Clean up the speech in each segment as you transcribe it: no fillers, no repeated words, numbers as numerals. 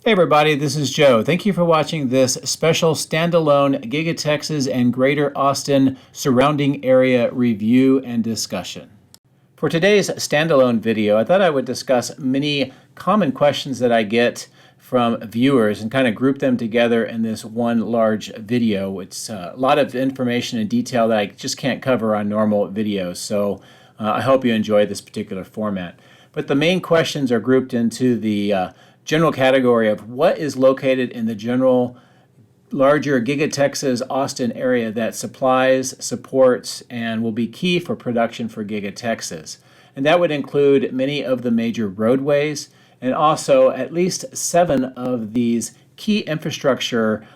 Hey everybody, this is Joe. Thank you for watching this special standalone Giga Texas and Greater Austin surrounding area review and discussion. For today's standalone video, I thought I would discuss many common questions that I get from viewers and kind of group them together in this one large video. It's a lot of information and detail that I just can't cover on normal videos, so I hope you enjoy this particular format. But the main questions are grouped into the general category of what is located in the general larger Giga Texas Austin area that supplies, supports, and will be key for production for Giga Texas. And that would include many of the major roadways and also at least 7 of these key infrastructure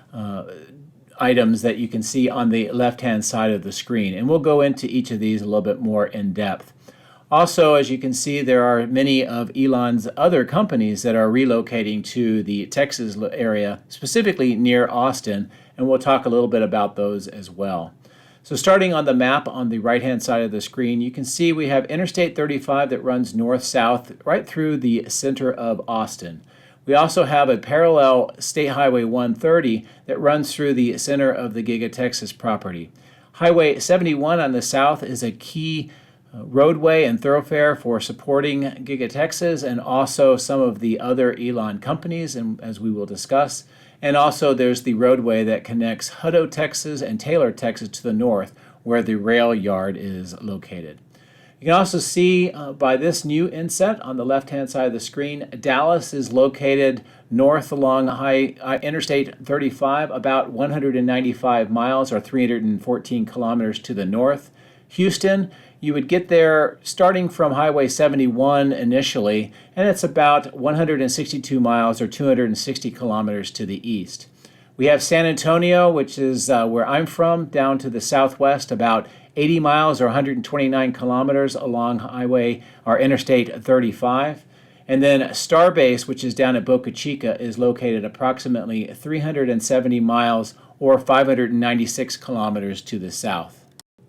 items that you can see on the left-hand side of the screen. And we'll go into each of these a little bit more in depth. Also, as you can see, there are many of Elon's other companies that are relocating to the Texas area, specifically near Austin, and we'll talk a little bit about those as well. So starting on the map on the right-hand side of the screen, you can see we have Interstate 35 that runs north-south right through the center of Austin. We also have a parallel State Highway 130 that runs through the center of the Giga Texas property. Highway 71 on the south is a key roadway and thoroughfare for supporting Giga Texas and also some of the other Elon companies, and as we will discuss. And also there's the roadway that connects Hutto, Texas and Taylor, Texas to the north, where the rail yard is located. You can also see by this new inset on the left-hand side of the screen, Dallas is located north along Interstate 35, about 195 miles or 314 kilometers to the north. Houston, you would get there starting from Highway 71 initially, and it's about 162 miles or 260 kilometers to the east. We have San Antonio, which is where I'm from, down to the southwest, about 80 miles or 129 kilometers along Highway or Interstate 35. And then Starbase, which is down at Boca Chica, is located approximately 370 miles or 596 kilometers to the south.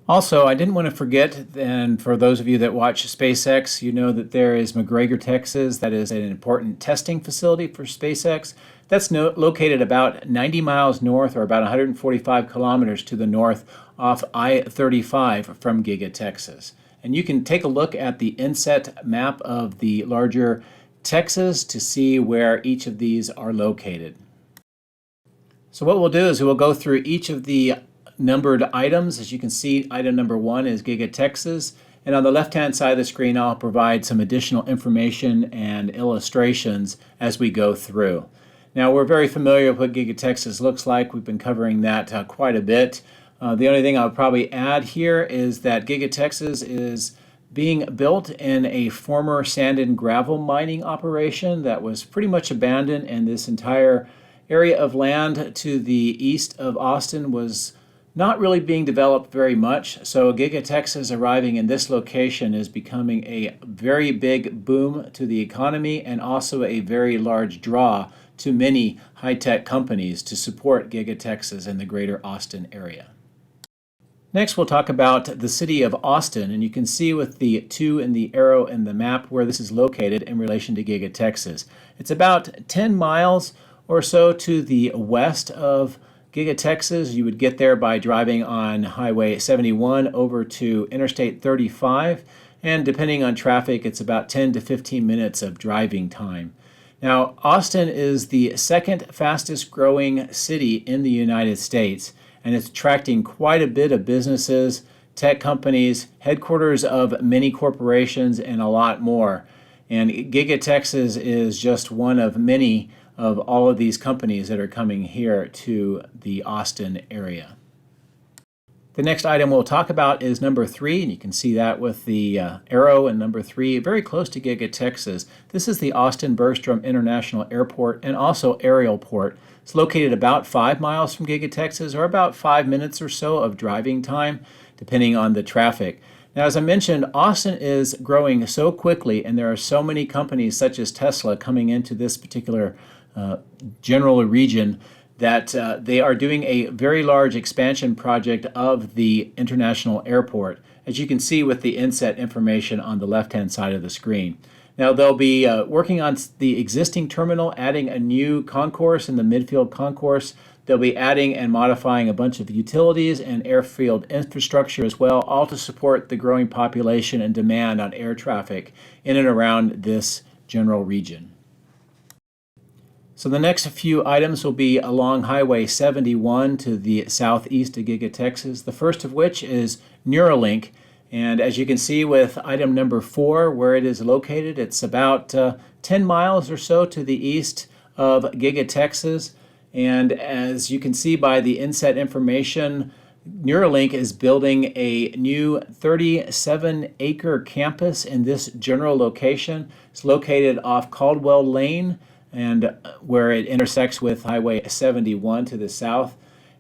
Also, I didn't want to forget, and for those of you that watch SpaceX, you know that there is McGregor, Texas. That is an important testing facility for SpaceX. That's located about 90 miles north or about 145 kilometers to the north off I-35 from Giga Texas. And you can take a look at the inset map of the larger Texas to see where each of these are located. So what we'll do is we'll go through each of the numbered items. As you can see, item number 1 is Giga Texas, and on the left-hand side of the screen I'll provide some additional information and illustrations as we go through. Now, we're very familiar with what Giga Texas looks like. We've been covering that quite a bit. The only thing I'll probably add here is that Giga Texas is being built in a former sand and gravel mining operation that was pretty much abandoned, and this entire area of land to the east of Austin was not really being developed very much. So Giga Texas arriving in this location is becoming a very big boom to the economy and also a very large draw to many high-tech companies to support Giga Texas in the greater Austin area. Next, we'll talk about the city of Austin, and you can see with the 2 and the arrow in the map where this is located in relation to Giga Texas. It's about 10 miles or so to the west of Giga Texas. You would get there by driving on Highway 71 over to Interstate 35, and depending on traffic, it's about 10 to 15 minutes of driving time. Now, Austin is the second fastest growing city in the United States, and it's attracting quite a bit of businesses, tech companies, headquarters of many corporations, and a lot more. And Giga Texas is just one of many of all of these companies that are coming here to the Austin area. The next item we'll talk about is number 3, and you can see that with the arrow in number 3, very close to Giga Texas. This is the Austin-Bergstrom International Airport and also aerial port. It's located about 5 miles from Giga Texas, or about 5 minutes or so of driving time, depending on the traffic. Now, as I mentioned, Austin is growing so quickly, and there are so many companies such as Tesla coming into this particular general region that they are doing a very large expansion project of the international airport, as you can see with the inset information on the left-hand side of the screen. Now they'll be working on the existing terminal, adding a new concourse in the midfield concourse. They'll be adding and modifying a bunch of utilities and airfield infrastructure as well, all to support the growing population and demand on air traffic in and around this general region. So the next few items will be along Highway 71 to the southeast of Giga Texas, the first of which is Neuralink. And as you can see with item number 4, where it is located, it's about 10 miles or so to the east of Giga Texas. And as you can see by the inset information, Neuralink is building a new 37-acre campus in this general location. It's located off Caldwell Lane, and where it intersects with Highway 71 to the south.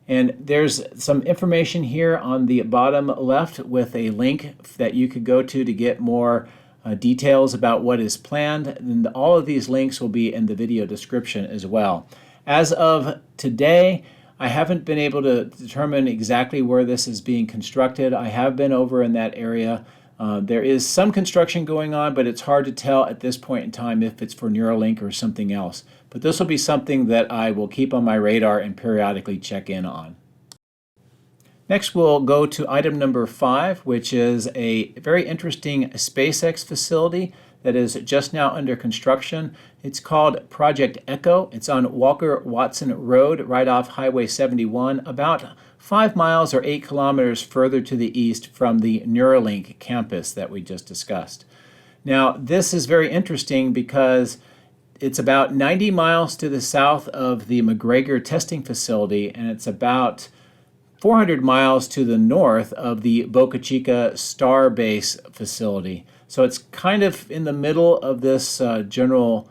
And there's some information here on the bottom left with a link that you could go to get more details about what is planned. And all of these links will be in the video description as well. As of today, I haven't been able to determine exactly where this is being constructed. I have been over in that area. There is some construction going on, but it's hard to tell at this point in time if it's for Neuralink or something else. But this will be something that I will keep on my radar and periodically check in on. Next, we'll go to item number 5, which is a very interesting SpaceX facility that is just now under construction. It's called Project.to. It's on Walker-Watson Road, right off Highway 71, about 5 miles or 8 kilometers further to the east from the Neuralink campus that we just discussed. Now, this is very interesting because it's about 90 miles to the south of the McGregor testing facility, and it's about 400 miles to the north of the Boca Chica Star Base facility. So it's kind of in the middle of this general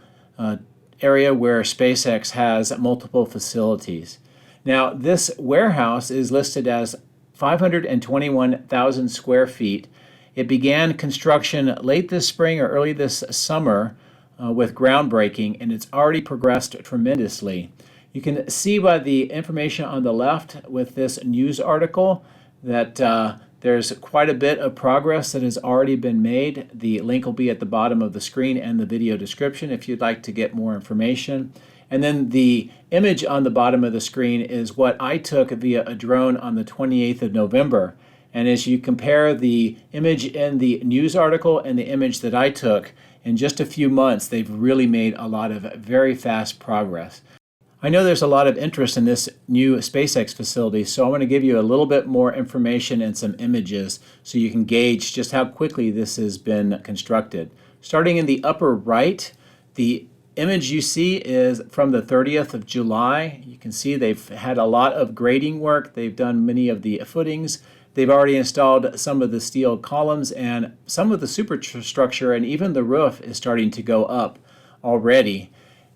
area where SpaceX has multiple facilities. Now, this warehouse is listed as 521,000 square feet. It began construction late this spring or early this summer with groundbreaking, and it's already progressed tremendously. You can see by the information on the left with this news article that there's quite a bit of progress that has already been made. The link will be at the bottom of the screen and the video description if you'd like to get more information. And then the image on the bottom of the screen is what I took via a drone on the 28th of November. And as you compare the image in the news article and the image that I took, in just a few months, they've really made a lot of very fast progress. I know there's a lot of interest in this new SpaceX facility, so I want to give you a little bit more information and some images so you can gauge just how quickly this has been constructed. Starting in the upper right, the image you see is from the 30th of July. You can see they've had a lot of grading work. They've done many of the footings. They've already installed some of the steel columns, and some of the superstructure and even the roof is starting to go up already.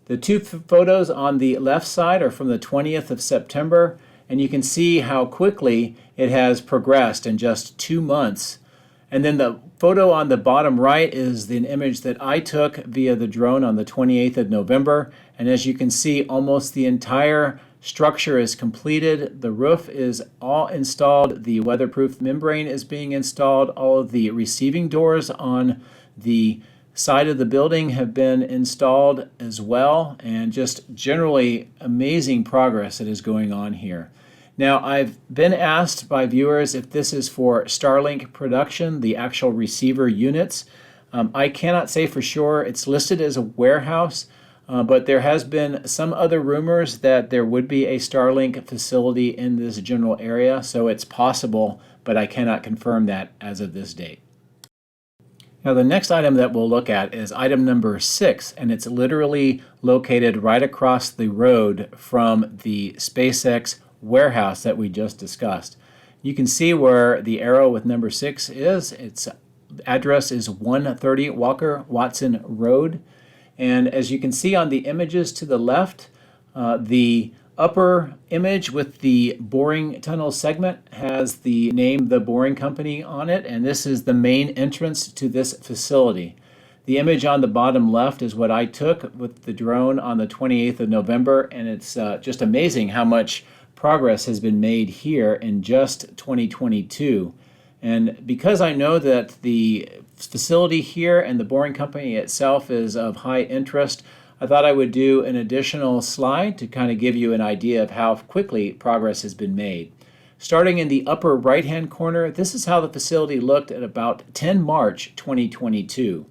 The two photos on the left side are from the 20th of September, and you can see how quickly it has progressed in just 2 months. And then the photo on the bottom right is an image that I took via the drone on the 28th of November. And as you can see, almost the entire structure is completed. The roof is all installed. The weatherproof membrane is being installed. All of the receiving doors on the side of the building have been installed as well, and just generally amazing progress that is going on here. Now, I've been asked by viewers if this is for Starlink production, the actual receiver units. I cannot say for sure. It's listed as a warehouse, but there has been some other rumors that there would be a Starlink facility in this general area, so it's possible, but I cannot confirm that as of this date. Now, the next item that we'll look at is item number 6, and it's literally located right across the road from the SpaceX warehouse that we just discussed. You can see where the arrow with number 6 is. Its address is 130 Walker-Watson Road. And as you can see on the images to the left, the upper image with the boring tunnel segment has the name The Boring Company on it, and this is the main entrance to this facility. The image on the bottom left is what I took with the drone on the 28th of November, and it's just amazing how much progress has been made here in just 2022. And because I know that the facility here and the boring company itself is of high interest, I thought I would do an additional slide to kind of give you an idea of how quickly progress has been made. Starting in the upper right-hand corner, this is how the facility looked at about 10 March 2022.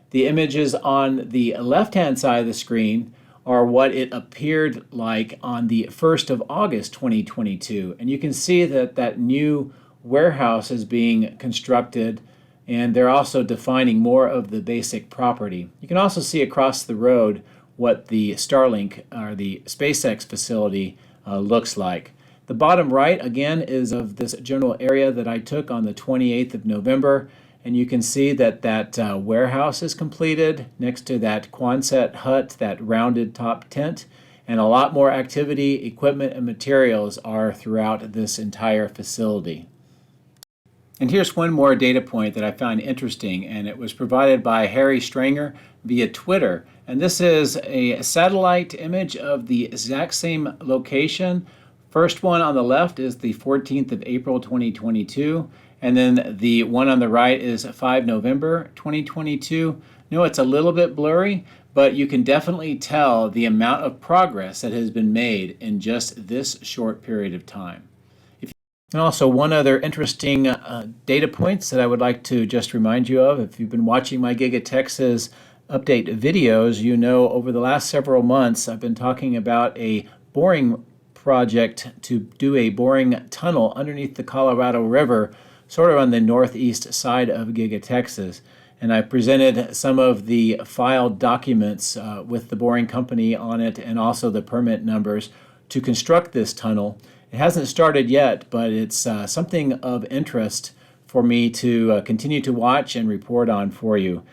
The images on the left-hand side of the screen are what it appeared like on the 1st of August 2022. And you can see that that new warehouse is being constructed, and they're also defining more of the basic property. You can also see across the road what the Starlink or the SpaceX facility looks like. The bottom right, again, is of this general area that I took on the 28th of November, and you can see that that warehouse is completed next to that Quonset hut, that rounded top tent, and a lot more activity, equipment, and materials are throughout this entire facility. And here's one more data point that I found interesting, and it was provided by Harry Stranger via Twitter. And this is a satellite image of the exact same location. First one on the left is the 14th of April 2022, and then the one on the right is 5 November 2022. No, it's a little bit blurry, but you can definitely tell the amount of progress that has been made in just this short period of time. And also one other interesting data points that I would like to just remind you of. If you've been watching my Giga Texas update videos, you know over the last several months I've been talking about a boring project to do a boring tunnel underneath the Colorado River, sort of on the northeast side of Giga Texas. And I presented some of the filed documents with the boring company on it and also the permit numbers to construct this tunnel. It hasn't started yet, but it's something of interest for me to continue to watch and report on for you.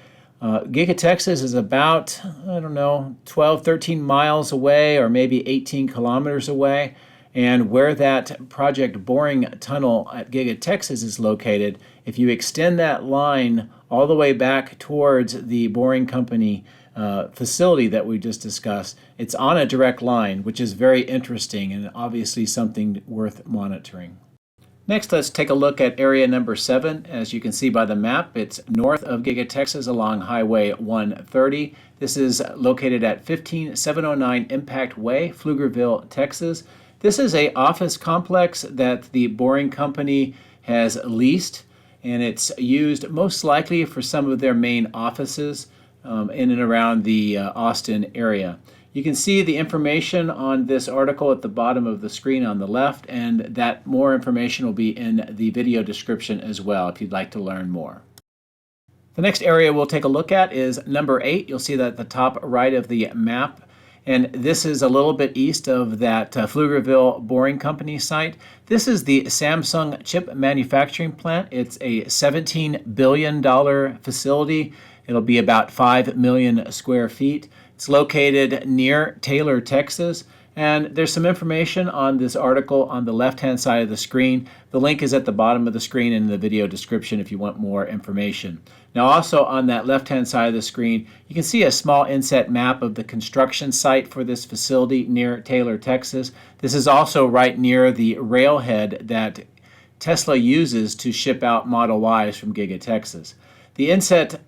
Giga Texas is about, 12, 13 miles away, or maybe 18 kilometers away. And where that project boring tunnel at Giga Texas is located, if you extend that line all the way back towards the boring company facility that we just discussed, it's on a direct line, which is very interesting and obviously something worth monitoring. Next, let's take a look at area number 7. As you can see by the map, it's north of Giga Texas along Highway 130. This is located at 15709 Impact Way, Pflugerville, Texas. This is an office complex that the boring company has leased, and it's used most likely for some of their main offices in and around the Austin area. You can see the information on this article at the bottom of the screen on the left, and that more information will be in the video description as well if you'd like to learn more. The next area we'll take a look at is number 8. You'll see that at the top right of the map, and this is a little bit east of that Pflugerville Boring Company site. This is the Samsung chip manufacturing plant. It's a $17 billion facility. It'll be about 5 million square feet. It's located near Taylor, Texas, and there's some information on this article on the left-hand side of the screen. The link is at the bottom of the screen in the video description if you want more information. Now also on that left-hand side of the screen, you can see a small inset map of the construction site for this facility near Taylor, Texas. This is also right near the railhead that Tesla uses to ship out Model Ys from Giga Texas. The inset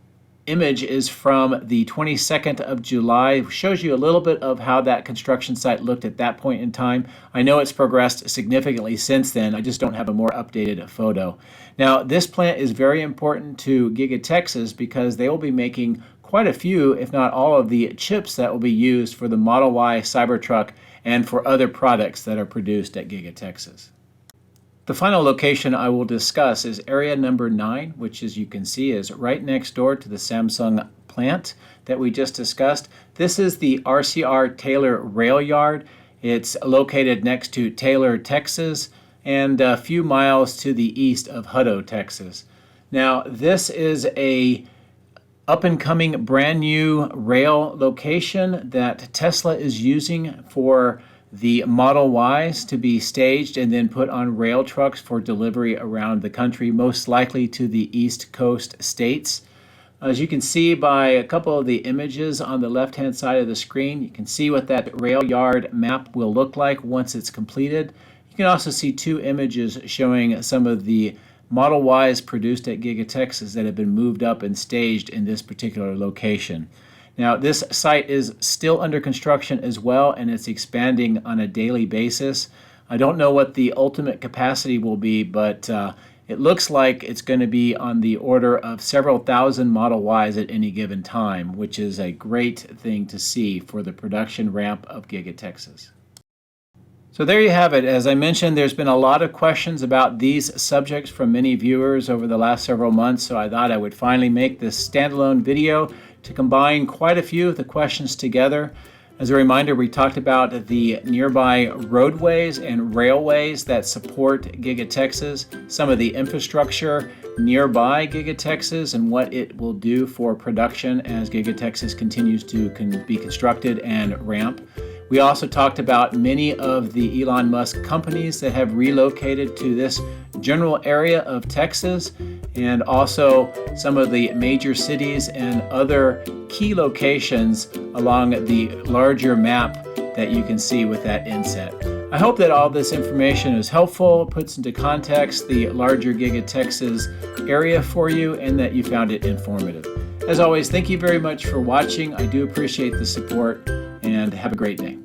image is from the 22nd of July. It shows you a little bit of how that construction site looked at that point in time. I know it's progressed significantly since then. I just don't have a more updated photo. Now, this plant is very important to Giga Texas because they will be making quite a few, if not all of the chips that will be used for the Model Y Cybertruck and for other products that are produced at Giga Texas. The final location I will discuss is area number 9, which as you can see is right next door to the Samsung plant that we just discussed. This is the RCR Taylor Rail Yard. It's located next to Taylor, Texas, and a few miles to the east of Hutto, Texas. Now, this is a up-and-coming brand new rail location that Tesla is using for the Model Ys to be staged and then put on rail trucks for delivery around the country, most likely to the East Coast states. As you can see by a couple of the images on the left-hand side of the screen, you can see what that rail yard map will look like once it's completed. You can also see 2 images showing some of the Model Ys produced at Giga Texas that have been moved up and staged in this particular location. Now, this site is still under construction as well, and it's expanding on a daily basis. I don't know what the ultimate capacity will be, but it looks like it's going to be on the order of several thousand Model Ys at any given time, which is a great thing to see for the production ramp of Giga Texas. So there you have it. As I mentioned, there's been a lot of questions about these subjects from many viewers over the last several months, so I thought I would finally make this standalone video to combine quite a few of the questions together. As a reminder, we talked about the nearby roadways and railways that support Giga Texas, some of the infrastructure nearby Giga Texas, and what it will do for production as Giga Texas continues to be constructed and ramp. We also talked about many of the Elon Musk companies that have relocated to this general area of Texas, and also some of the major cities and other key locations along the larger map that you can see with that inset. I hope that all this information is helpful, puts into context the larger Giga Texas area for you, and that you found it informative. As always, thank you very much for watching. I do appreciate the support, and have a great day.